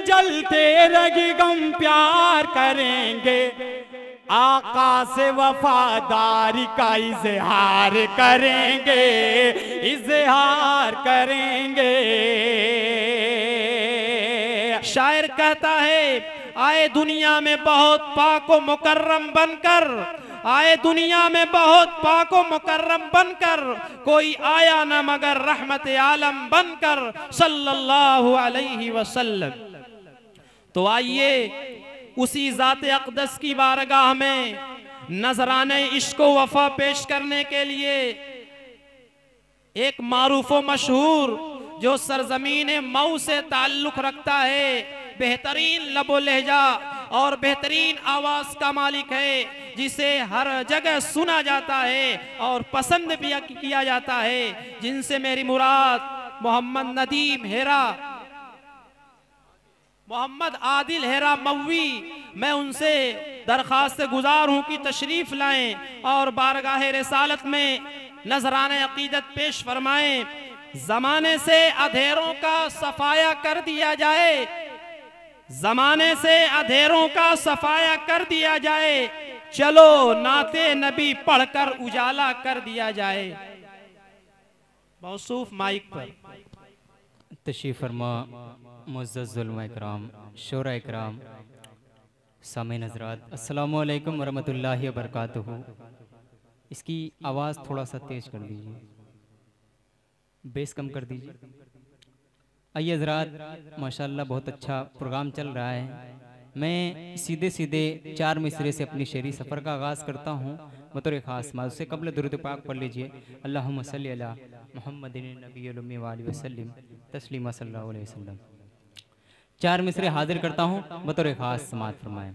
जलते रगे गम प्यार करेंगे, आका से वफादारी का इजहार करेंगे, इजहार करेंगे। शायर कहता है आए दुनिया में बहुत पाको मुकर्रम बनकर, आए दुनिया में बहुत पाको मुकर्रम बनकर, कोई आया न मगर रहमत आलम बनकर सल्लल्लाहु अलैहि वसल्लम। तो आइए उसी ज़ाते अक़दस की बारगाह में नजराने इश्क व वफा पेश करने के लिए एक मारूफ व मशहूर जो सरजमीन मऊ से ताल्लुक़ रखता है, बेहतरीन लबो लहजा और बेहतरीन आवाज़ का मालिक है, जिसे हर जगह सुना जाता है और पसंद भी किया जाता है, जिनसे मेरी मुराद मोहम्मद नदीम हेरा, मोहम्मद आदिल हेरा मवी, मैं उनसे दरख्वास्त गुजार हूँ कि तशरीफ़ लाएं और बारगाह रिसालत में नजराने अकीदत पेश फरमाएं। ज़माने से अधेरों का सफाया कर दिया जाए, ज़माने से अधेरों का सफाया कर दिया जाए, चलो नाते नबी पढ़कर उजाला कर दिया जाए। मौसूफ माइक पर तशरीफ़ फरमा मुअज़्ज़ज़ उलमा इकराम, शोरा इकराम, सामीन हज़रात, अस्सलामु अलैकुम वरहमतुल्लाहि वबरकातुहू। इसकी आवाज़ थोड़ा सा तेज़ कर दीजिए, बेस कम कर दीजिए। आइए हज़रात, माशाअल्लाह बहुत अच्छा प्रोग्राम चल रहा है। मैं सीधे सीधे 4 मिसरे से अपनी शेरी सफ़र का आगाज़ करता हूँ बतौर ख़ास। उससे कबल दुरूद पाक पढ़ लीजिए, अल्लाहुम्मा सल्ली अला मुहम्मदिन नबिय्यिल उम्मी व आलिहि वसल्लम तस्लीमा सल्लल्लाहु अलैहि वसल्लम। 4 मिसरे हाजिर करता हूँ बतौर ख़ास, समाअत फरमाएं।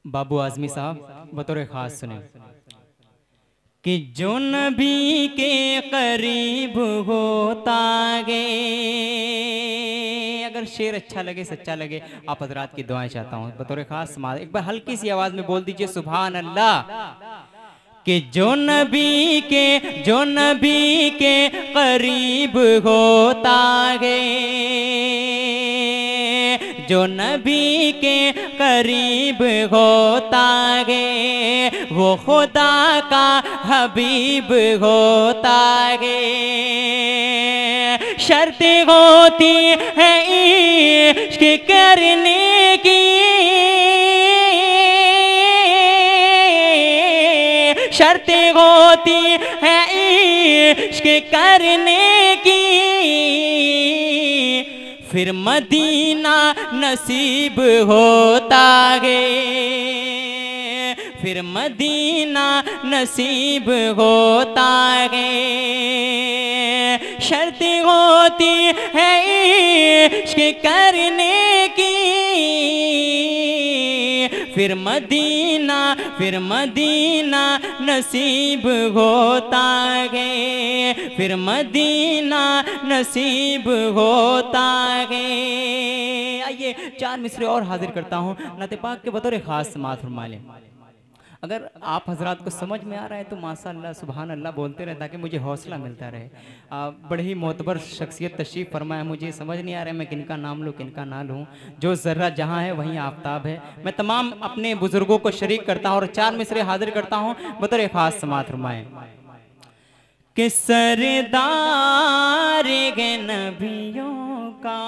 बाबू आज़मी साहब बतौर ख़ास सुने कि जो नबी के करीब होता गे। अगर शेर अच्छा लगे, सच्चा लगे, आप हजरात की दुआएं चाहता हूँ बतौर खास समाज। एक बार हल्की सी आवाज में बोल दीजिए सुभान अल्लाह। कि जो नबी के करीब होता गे, जो नबी के करीब होता गे, वो खुदा का हबीब होता गे। शर्त होती है इश्क करने की, शर्त होती है इश्क करने की, फिर मदीना नसीब होता गे, फिर मदीना नसीब होता गे। शर्त होती है इश्क करने की, फिर मदीना नसीब होता गे, फिर मदीना नसीब होता गे। आइए 4 मिसरे और हाजिर करता हूँ नाते पाक के बतौर खास समाअत फरमा लें। अगर आप हजरात को समझ में आ रहा है तो माशाअल्लाह सुभान अल्लाह बोलते रहे ताकि मुझे हौसला मिलता रहे। बड़े ही मोतबर शख्सियत तशरीफ़ फरमा है, मुझे समझ नहीं आ रहा है मैं किनका नाम लूँ किनका ना लूँ। जो ज़र्रा जहाँ है वहीं आफ्ताब है। मैं तमाम अपने बुज़ुर्गों को शरीक करता हूँ और 4 मिसरे हाजिर करता हूँ बतौर ख़ास समाअत फरमाएं। कि सरदार गे नबियों का,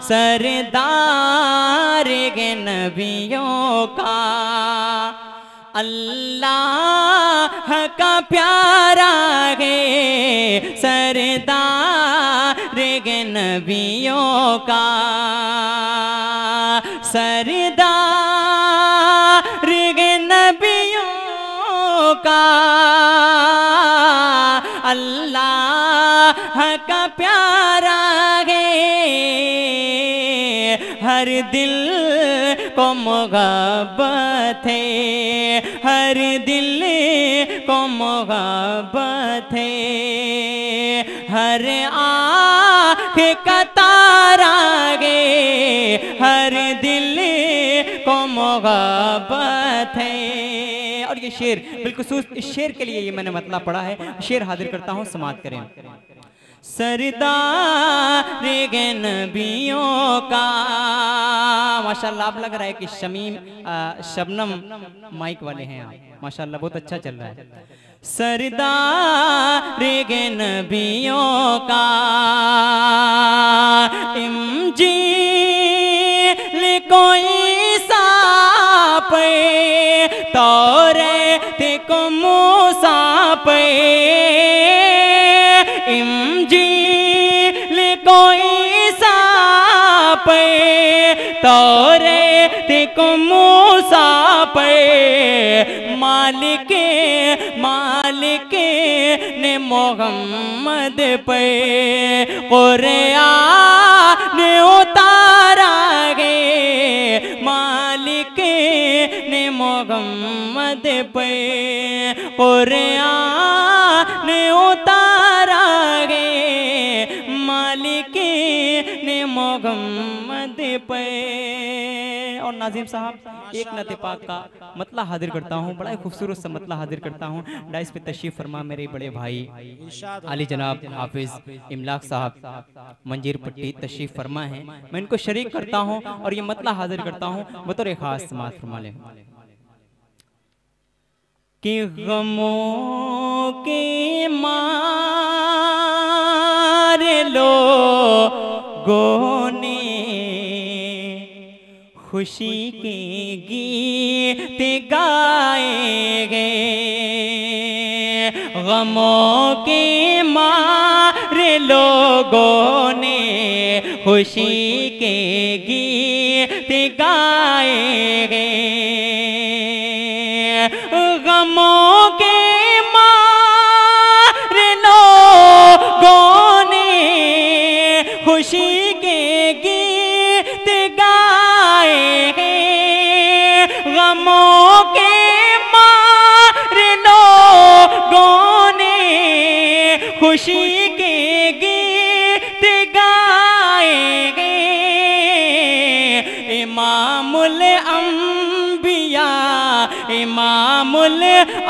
सरदार गे नबियों का, अल्लाह का प्यारा गे, सरदार गे नबियों का, सरदार गे नबियों का, अल्लाह का प्यारा गे। हर दिल को मोहब्बत है, हर दिल को मोहब्बत है, हर आँख का तारा गे, हर दिल को मोहब्बत है। और ये शेर बिल्कुल इस शेर के लिए ये मैंने मतलब पढ़ा है, शेर हाजिर करता हूँ समाअत करें। सरदार नबियों का। माशाल्लाह, आप लग रहा है कि शबनम माइक वाले हैं आप, माशाल्लाह बहुत अच्छा चल रहा है। सरदार नबियों का इंजील कोई साप तौरात को मूसा पे, इंजील कोई साप तौरात को मूसा पे, मालिक ने मोहम्मद पे कुरान उतारा गे, मालिक ने मोहम्मद पे कुरान उतारा गे, मालिक ने मोहम्मद पे। और नाजिम साहब, एक नते पाक का मतला हाजिर करता हूँ, बड़ा ही खूबसूरत सा मतला हाजिर करता हूँ। डाइस पे तशरीफ फरमा मेरे बड़े भाई आली जनाब हाफिज इमलाक साहब मंजीर पट्टी तशरीफ फरमा है। मैं इनको शरीक करता हूँ और ये मतला हाजिर करता हूँ बतौर खास समात फरमा ले कि गमों के मार लोगों ने खुशी के गीत गाए गए, गमों के मारे लोगों ने खुशी के गीत गाए गए, गमों के मारे लोगों ने खुशी के गीत गाए हैं, गमों के मारे लोगों ने खुशी के गीत गाए हैं। इमामुल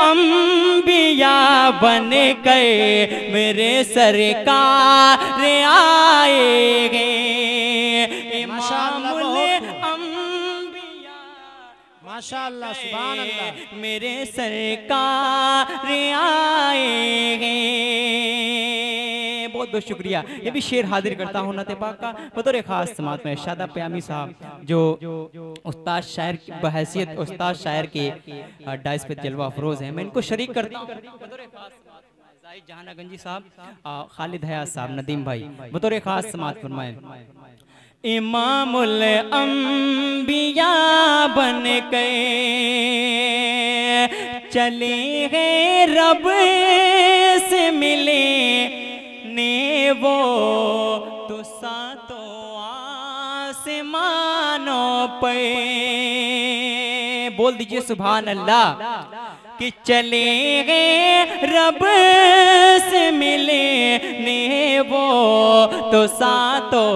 अंबिया बन गए मेरे सरकार आएगे, इमामुल अंबिया माशाअल्लाह सुभान अल्लाह मेरे सरकार आएगे। बहुत बहुत शुक्रिया। ये भी शेर हाजिर करता हूँ नाते पाक का बतौर खास समात में। शादा प्यामी साहब जो उस्ताद शायर बहैसियत उस्ताद शायर के डाइस पे जलवा अफरोज हैं, मैं इनको शरीक करता हूँ बतौर खास जहानागंजी साहब, खालिद हयात साहब, नदीम भाई बतौर खास समात फरमाएं। इमामुल अंबिया बन गए चले गए रब से मिले ने वो तो सातों आसमानों पे, बोल दीजिए सुभान अल्लाह, कि चले गए रब से मिले ने वो तो सातों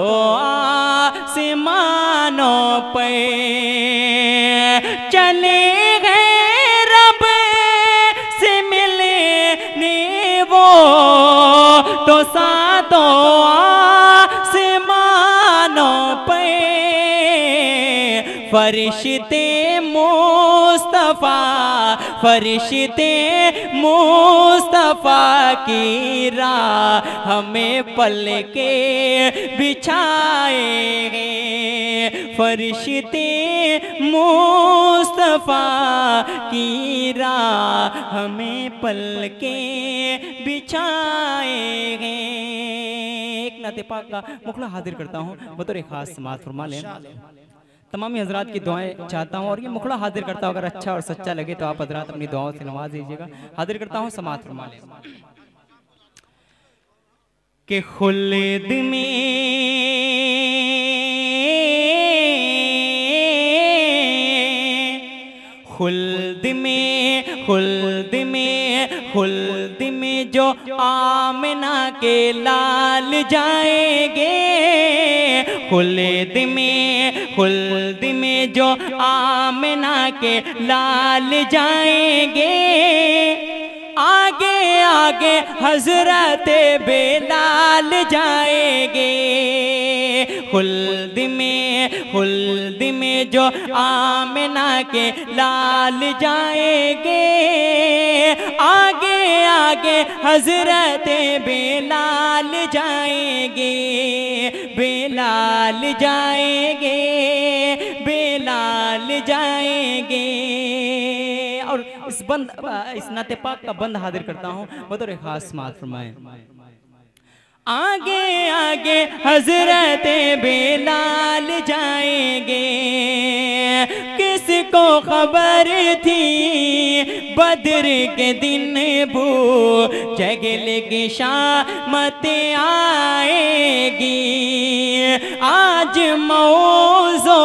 आसमानों पे, चले गए रब से मिले ने वो तो सातों आसमानों पे, फरिश्ते मुस्तफा की राह हमें पल के बिछाएंगे, फरिश्ते मुस्तफा की राह हमें पल के बिछाएंगे। एक नाते पाक का मुखला हाजिर करता हूँ बतौर खास समात फरमा लें। तमामी हजरात की दुआएं चाहता हूँ और ये मुखड़ा हाजिर करता हूँ, अगर अच्छा और सच्चा लगे तो आप हजरात अपनी दुआओं से नवाज दीजिएगा। हाजिर करता हूँ समात फरमा लें कि खुल्द में जो आमना के लाल जाएंगे, खुल्द में जो आमना के लाल जाएंगे, आगे आगे हजरत बेलाल जाएंगे। खुल्द में जो आमिना के लाल जाएंगे। आगे आगे हजरत बेलाल जाएंगे, बेलाल जाएंगे, बेलाल जाएंगे। और इस नाते पाक का बंद हाजिर करता हूँ, बतौर खास समाअत फरमाएं। आगे आगे हजरत बेलाल जाएंगे। किसको खबर थी बद्र के दिन वो जगल की शामत आएगी। आज मौजो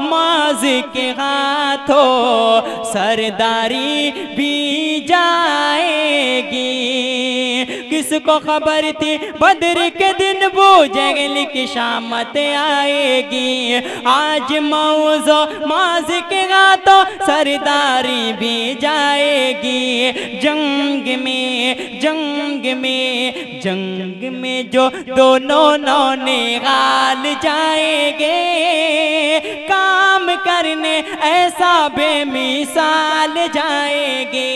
माज के हाथों सरदारी भी जाएगी। किसको खबर थी बद्र के दिन वो जगल की शामत आएगी। आज मौजो माज के हाथों सरदारी भी जाएगी। जंग में जो दोनों नौने गाल जाएंगे। काम करने ऐसा बेमिसाल जाएंगे।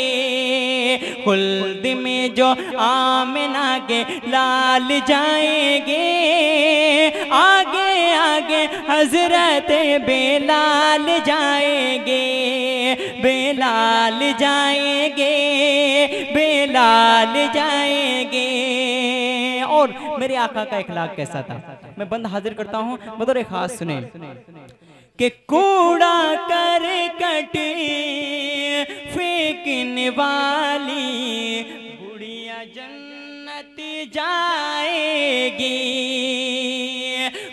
खुल्द में जो आमिना के लाल जाएंगे। आगे आगे हजरत बेलाल जाएंगे, बेलाल जाएंगे, बेलाल जाएंगे। और मेरे आका का इखलाक कैसा था, मैं बंद हाजिर करता हूँ, बतौर खास सुने कि कूड़ा करकट फेंकने वाली बुढ़िया जन्नत जाएगी।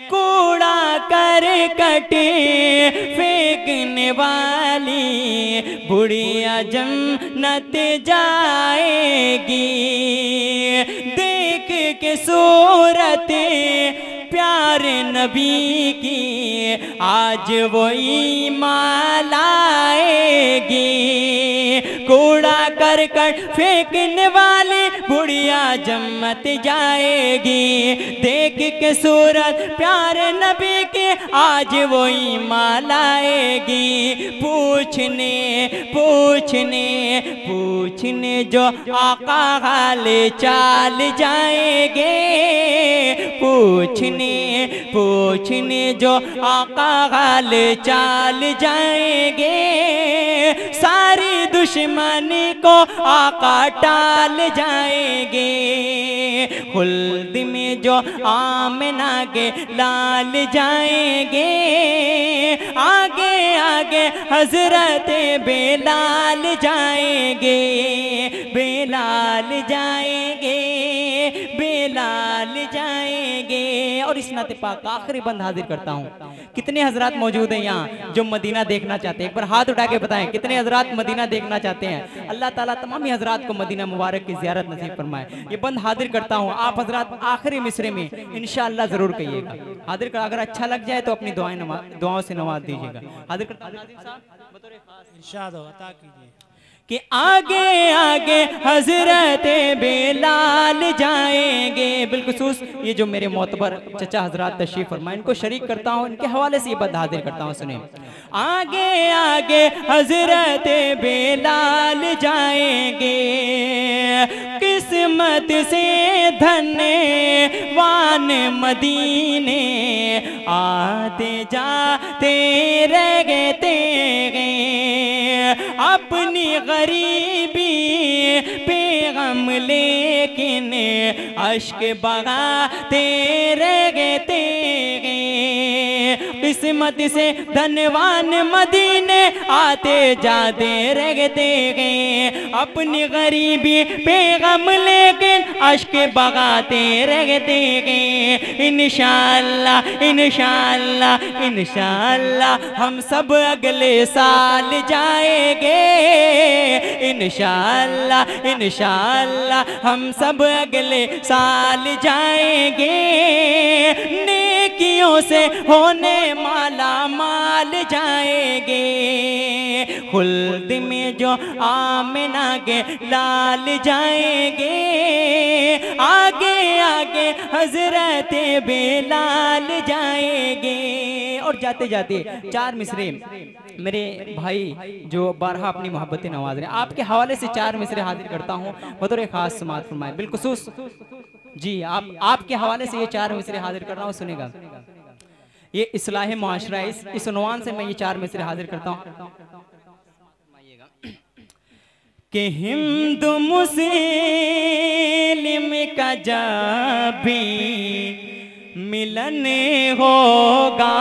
कूड़ा करकट फेंकने वाली बुढ़िया जन्नत जाएगी। देख के सूरत प्यारे नबी की आज वो ईमान लाएगी। कूड़ा करकट फेंकने वाली बुढ़िया जन्नत जाएगी। देख के सूरत प्यारे नबी की आज वो ईमान लाएगी। पूछने जो आका हाले चाल जाएंगे। पूछने जो आका हाले चाल जाएंगे। सारी दुश्मनी को आका टाल जाएंगे। खुल्द में जो आमिना के लाल जाएंगे। आगे आगे हजरत बेलाल जाएंगे, बेलाल जाएंगे, बेलाल जाएंगे। और इस नाते पाक का आखिरी बंद हाजिर करता हूँ। कितने हजरात मौजूद हैं यहाँ जो मदीना देखना चाहते हैं? एक बार हाथ उठा के बताएं कितने हजरात मदीना देखना चाहते हैं। अल्लाह ताला तमाम हजरात को मदीना मुबारक की ज़ियारत नसीब फरमाए। ये बंद हाजिर करता हूँ। आप हजरात आखिरी मिसरे में इंशाअल्लाह जरूर कहिएगा। हाजिर कर, अगर अच्छा लग जाए तो अपनी दुआओं से नवाज दीजिएगा। हाजिर करता कीजिए कि आगे आगे हजरत बेलाल जाएंगे। बिलखुसूस ये जो मेरे मोतबर चचा हजरात तशरीफ फरमाए, इनको शरीक करता हूँ, इनके हवाले से ये बंद हाजिर करता हूँ। सुने, आगे आगे हजरत बेलाल जाएंगे। किस्मत से धन्यवान मदीने आते जाते रहते गए। अपनी गरीबी पैगम लेकिन अश्क बगाते रहते गए। किस्मत से धनवान मदीने आते जाते रहते गए। अपनी गरीबी पैगम लेकिन अश्क बगाते रहते गए। इंशाअल्लाह इंशाअल्लाह इंशाअल्लाह हम सब अगले साल जाएंगे। इंशाअल्लाह इंशाअल्लाह हम सब अगले साल जाएंगे। नेकियों से होने माला माल जाएंगे, खुल्द में जो आमिना के लाल जाएंगे, आगे आगे हजरत बेलाल जाएंगे। और जाते जाते चार मिसरे मेरे भाई जो बारहा अपनी मोहब्बतें नवाज रहे हैं, आपके हवाले से चार मिसरे हाजिर करता हूँ, बतौर खास समाअत फरमाए। बिलखुसूस जी आपके हवाले से ये चार मिसरे हाजिर कर रहा हूँ, सुनेगा। ये इस्लाह मुआशरा है, इस उन्वान से मैं ये चार मिसरे हाजिर करता हूँ कि हिंद मुस्लिम का जब भी मिलन होगा,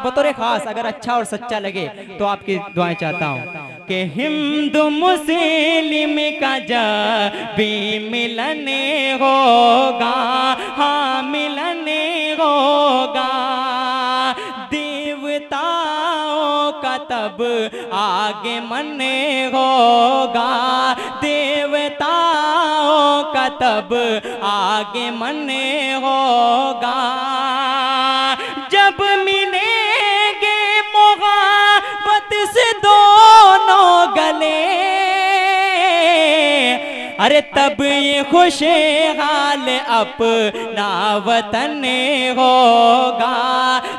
बतौर खास अगर अच्छा और सच्चा लगे तो आपकी दुआएं चाहता हूँ कि हिंद मुस्लिम का जब भी मिलन होगा, हाँ मिलन होगा, देवताओं का तब आगे मन होगा, देवताओं का तब आगे मन होगा, जब मिलेंगे मोहब्बत से दोनों गले, अरे तब ये खुशहाल अपना वतन होगा,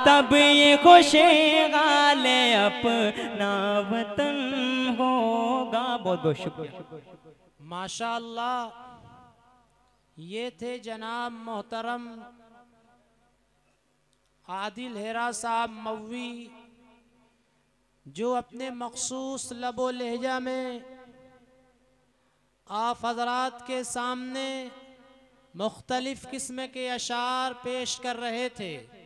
तब ये खुशहाल अपना वतन होगा। बहुत बहुत शुक्रिया। माशाअल्लाह, ये थे जनाब मोहतरम आदिल हेरा साहब मौवी, जो अपने मखसूस लबो लहजा में आप हज़रात के सामने मुख्तलिफ़ किस्म के अशार पेश कर रहे थे।